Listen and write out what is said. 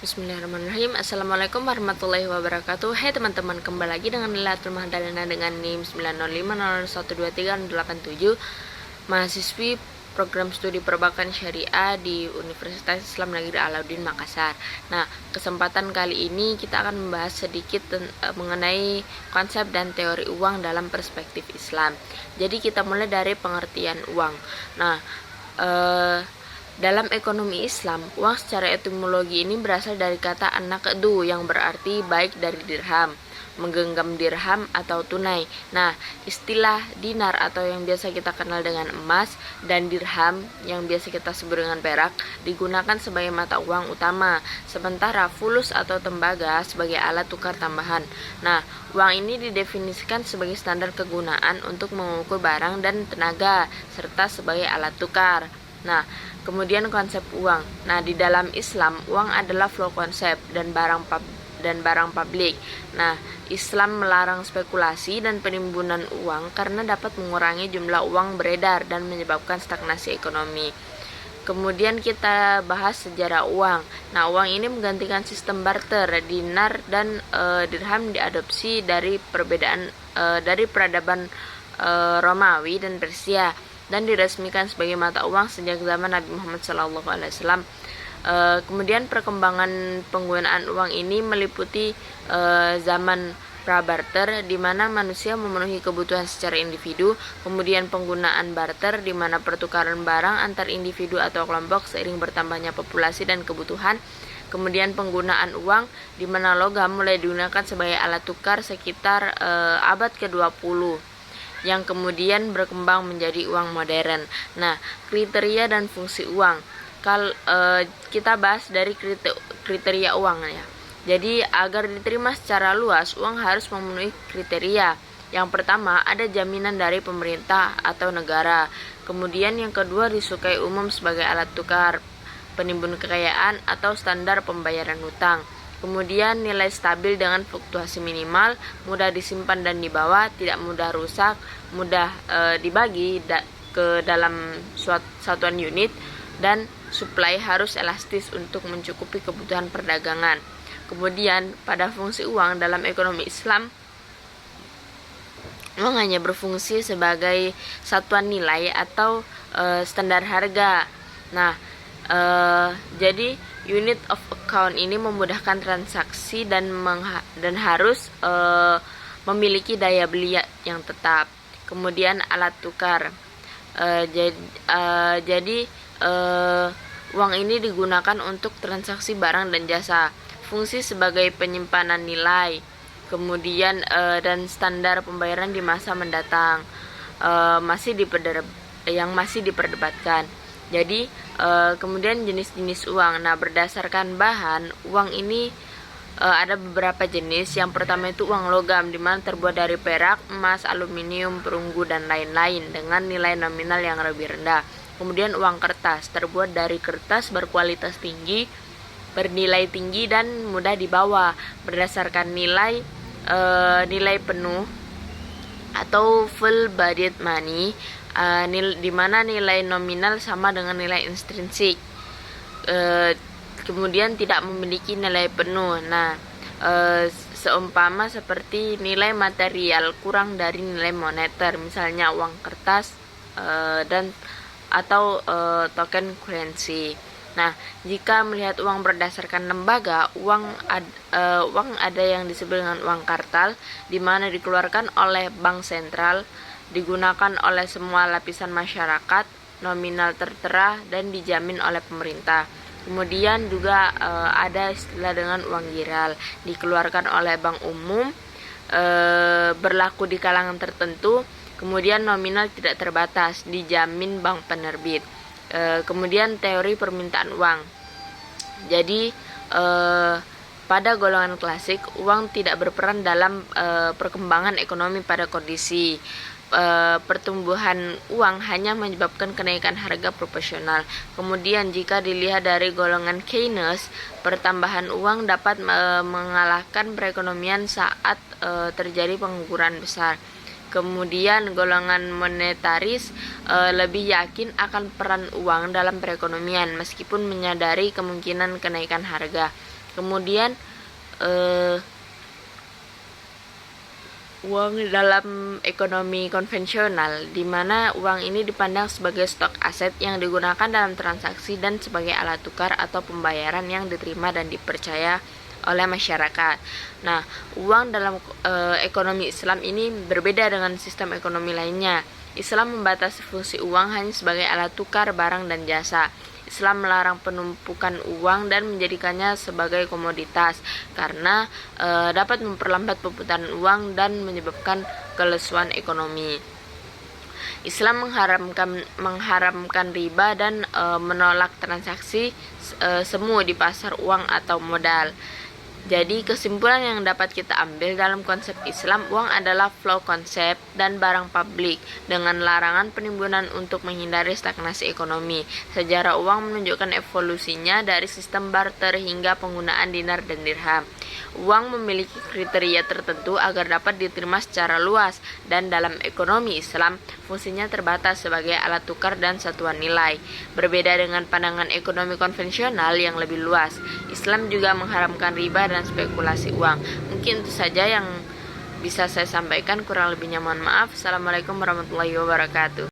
Bismillahirrahmanirrahim. Assalamualaikum warahmatullahi wabarakatuh. Hai teman-teman, kembali lagi dengan Lailatul Mahdalena dengan NIM 905012387, mahasiswi program studi perbankan syariah di Universitas Islam Negeri Alauddin Makassar. Nah, kesempatan kali ini kita akan membahas sedikit mengenai konsep dan teori uang dalam perspektif Islam. Jadi kita mulai dari pengertian uang. Nah, dalam ekonomi Islam, uang secara etimologi ini berasal dari kata an-naqdu yang berarti baik dari dirham, menggenggam dirham atau tunai. Nah, istilah dinar atau yang biasa kita kenal dengan emas dan dirham yang biasa kita sebut dengan perak digunakan sebagai mata uang utama, sementara fulus atau tembaga sebagai alat tukar tambahan. Nah, uang ini didefinisikan sebagai standar kegunaan untuk mengukur barang dan tenaga serta sebagai alat tukar. Nah, kemudian konsep uang. Nah, di dalam Islam, uang adalah flow konsep dan barang publik. Nah, Islam melarang spekulasi dan penimbunan uang karena dapat mengurangi jumlah uang beredar dan menyebabkan stagnasi ekonomi. Kemudian kita bahas sejarah uang. Nah, uang ini menggantikan sistem barter. Dinar dan dirham diadopsi dari peradaban Romawi dan Persia dan diresmikan sebagai mata uang sejak zaman Nabi Muhammad SAW. Kemudian perkembangan penggunaan uang ini meliputi zaman prabarter di mana manusia memenuhi kebutuhan secara individu, kemudian penggunaan barter di mana pertukaran barang antar individu atau kelompok seiring bertambahnya populasi dan kebutuhan. Kemudian penggunaan uang di mana logam mulai digunakan sebagai alat tukar sekitar abad ke-20 yang kemudian berkembang menjadi uang modern. Nah, kriteria dan fungsi uang. Kita bahas dari kriteria uang ya. Jadi, agar diterima secara luas, uang harus memenuhi kriteria. Yang pertama, ada jaminan dari pemerintah atau negara. Kemudian yang kedua, disukai umum sebagai alat tukar, penimbun kekayaan atau standar pembayaran hutang. Kemudian nilai stabil dengan fluktuasi minimal, mudah disimpan dan dibawa, tidak mudah rusak, mudah dibagi ke dalam satuan unit, dan supply harus elastis untuk mencukupi kebutuhan perdagangan. Kemudian pada fungsi uang dalam ekonomi Islam, uang hanya berfungsi sebagai satuan nilai atau standar harga. Nah, jadi unit of account ini memudahkan transaksi dan harus memiliki daya beli yang tetap. Kemudian alat tukar. Jadi uang ini digunakan untuk transaksi barang dan jasa, fungsi sebagai penyimpanan nilai, kemudian dan standar pembayaran di masa mendatang yang masih diperdebatkan. Jadi kemudian jenis-jenis uang. Nah, berdasarkan bahan, uang ini ada beberapa jenis. Yang pertama itu uang logam, di mana terbuat dari perak, emas, aluminium, perunggu, dan lain-lain dengan nilai nominal yang lebih rendah. Kemudian uang kertas, terbuat dari kertas berkualitas tinggi, bernilai tinggi, dan mudah dibawa berdasarkan nilai penuh atau full bodied money, di mana nilai nominal sama dengan nilai intrinsik. Kemudian tidak memiliki nilai penuh. Nah, seumpama seperti nilai material kurang dari nilai moneter, misalnya uang kertas atau token currency. Nah, jika melihat uang berdasarkan lembaga, uang ada yang disebut dengan uang kartal, di mana dikeluarkan oleh bank sentral, digunakan oleh semua lapisan masyarakat, nominal tertera dan dijamin oleh pemerintah. Kemudian juga ada istilah dengan uang giral, dikeluarkan oleh bank umum, berlaku di kalangan tertentu, kemudian nominal tidak terbatas, dijamin bank penerbit. Kemudian teori permintaan uang. Jadi pada golongan klasik, uang tidak berperan dalam perkembangan ekonomi pada kondisi pertumbuhan uang hanya menyebabkan kenaikan harga proporsional. Kemudian jika dilihat dari golongan Keynes, pertambahan uang dapat mengalahkan perekonomian saat terjadi pengangguran besar. Kemudian golongan monetaris lebih yakin akan peran uang dalam perekonomian meskipun menyadari kemungkinan kenaikan harga. Kemudian uang dalam ekonomi konvensional, di mana uang ini dipandang sebagai stok aset yang digunakan dalam transaksi dan sebagai alat tukar atau pembayaran yang diterima dan dipercaya oleh masyarakat. Nah, uang dalam ekonomi Islam ini berbeda dengan sistem ekonomi lainnya. Islam membatasi fungsi uang hanya sebagai alat tukar barang dan jasa. Islam melarang penumpukan uang dan menjadikannya sebagai komoditas karena dapat memperlambat perputaran uang dan menyebabkan kelesuan ekonomi. Islam mengharamkan riba dan menolak transaksi semu di pasar uang atau modal. Jadi kesimpulan yang dapat kita ambil dalam konsep Islam, uang adalah flow konsep dan barang publik dengan larangan penimbunan untuk menghindari stagnasi ekonomi. Sejarah uang menunjukkan evolusinya dari sistem barter hingga penggunaan dinar dan dirham. Uang memiliki kriteria tertentu agar dapat diterima secara luas, dan dalam ekonomi Islam, fungsinya terbatas sebagai alat tukar dan satuan nilai. Berbeda dengan pandangan ekonomi konvensional yang lebih luas, Islam juga mengharamkan riba dan spekulasi uang. Mungkin itu saja yang bisa saya sampaikan, kurang lebihnya mohon maaf. Assalamualaikum warahmatullahi wabarakatuh.